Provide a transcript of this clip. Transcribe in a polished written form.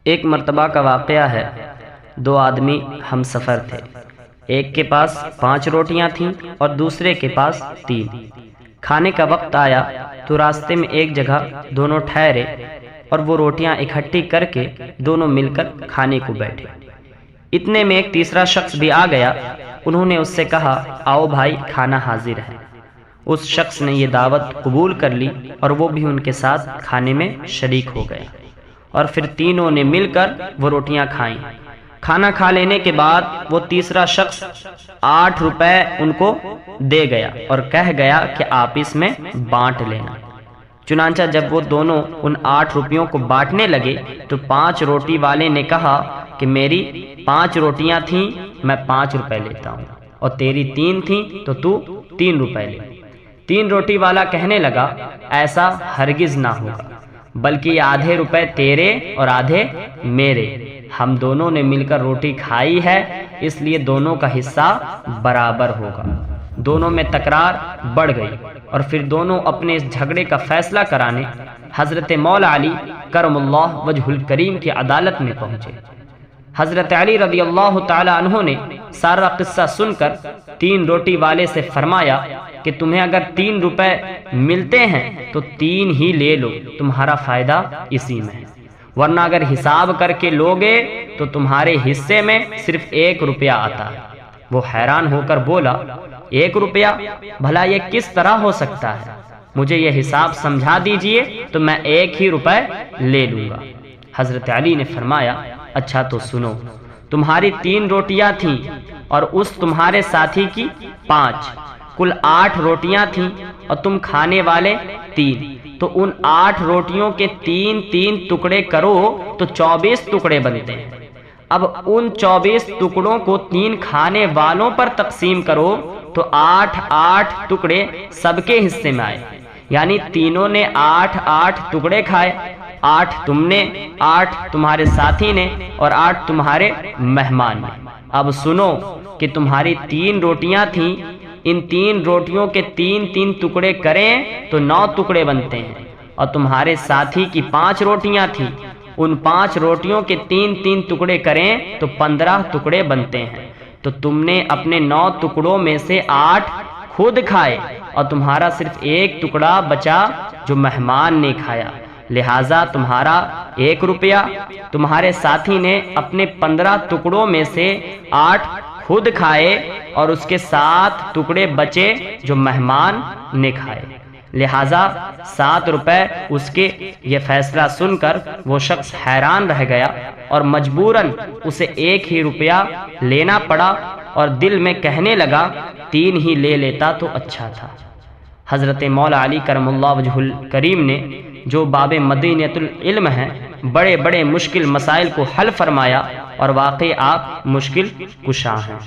ایک مرتبہ کا واقعہ ہے، دو آدمی ہم سفر تھے۔ ایک کے پاس 5 روٹیاں تھیں اور دوسرے کے پاس 3۔ کھانے کا وقت آیا تو راستے میں ایک جگہ دونوں ٹھہرے اور وہ روٹیاں اکٹھی کر کے دونوں مل کر کھانے کو بیٹھے۔ اتنے میں ایک تیسرا شخص بھی آ گیا۔ انہوں نے اس سے کہا، آؤ بھائی، کھانا حاضر ہے۔ اس شخص نے یہ دعوت قبول کر لی اور وہ بھی ان کے ساتھ کھانے میں شریک ہو گیا، اور پھر تینوں نے مل کر وہ روٹیاں کھائیں۔ کھانا کھا لینے کے بعد وہ تیسرا شخص 8 روپے ان کو دے گیا اور کہہ گیا کہ آپس میں بانٹ لینا۔ چنانچہ جب وہ دونوں ان 8 روپیوں کو بانٹنے لگے تو 5 روٹی والے نے کہا کہ میری 5 روٹیاں تھیں، میں 5 روپے لیتا ہوں، اور تیری 3 تھیں تو 3 روپے لے۔ 3 روٹی والا کہنے لگا، ایسا ہرگز نہ ہوگا، بلکہ یہ آدھے روپے تیرے اور آدھے میرے۔ ہم دونوں نے مل کر روٹی کھائی ہے، اس لیے دونوں کا حصہ برابر ہوگا۔ دونوں میں تکرار بڑھ گئی اور پھر دونوں اپنے اس جھگڑے کا فیصلہ کرانے حضرت مولا علی کرم اللہ وجہ الکریم کی عدالت میں پہنچے۔ حضرت علی رضی اللہ تعالی عنہ نے سارا قصہ سن کر 3 روٹی والے سے فرمایا کہ تمہیں اگر 3 روپے ملتے ہیں تو 3 ہی لے لو، تمہارا فائدہ اسی میں ہے، ورنہ اگر حساب کر کے لوگے تو تمہارے حصے میں صرف 1 روپیہ آتا ہے۔ وہ حیران ہو کر بولا، 1 روپیہ؟ بھلا یہ کس طرح ہو سکتا ہے؟ مجھے یہ حساب سمجھا دیجئے تو میں 1 ہی روپے لے لوں گا۔ حضرت علی نے فرمایا، اچھا تو سنو، تمہاری 3 روٹیاں تھیں اور اس تمہارے ساتھی کی 5، کل 8 روٹیاں تھیں اور تم کھانے والے 3، تو ان 8 روٹیوں کے 3 ٹکڑے کرو تو 24 ٹکڑے بنتے ہیں۔ اب ان 24 ٹکڑوں کو 3 کھانے والوں پر تقسیم کرو تو 8 ٹکڑے سب کے حصے میں آئے، یعنی تینوں نے 8 ٹکڑے کھائے۔ 8 تم نے، 8 تمہارے ساتھی نے اور 8 تمہارے مہمان نے۔ اب سنو کہ تمہاری 3 روٹیاں تھیں، ان 3 روٹیوں کے 3 ٹکڑے کریں تو 9 ٹکڑے بنتے ہیں، اور تمہارے ساتھی کی 5 روٹیاں تھیں، ان 5 روٹیوں کے 3 ٹکڑے کریں تو 15 ٹکڑے بنتے ہیں۔ تو تم نے اپنے 9 ٹکڑوں میں سے 8 خود کھائے اور تمہارا صرف 1 ٹکڑا بچا جو مہمان نے کھایا، لہٰذا تمہارا 1 روپیہ۔ تمہارے ساتھی نے اپنے 15 ٹکڑوں میں سے 8 خود کھائے اور اس کے 7 ٹکڑے بچے جو مہمان نے کھائے، لہٰذا 7 روپے اس کے۔ یہ فیصلہ سن کر وہ شخص حیران رہ گیا اور مجبوراً اسے 1 ہی روپیہ لینا پڑا، اور دل میں کہنے لگا 3 ہی لے لیتا تو اچھا تھا۔ حضرت مولا علی کرم اللہ وجہ الکریم نے جو باب مدینۃ العلم ہیں، بڑے بڑے مشکل مسائل کو حل فرمایا، اور واقعی آپ مشکل کشا ہیں۔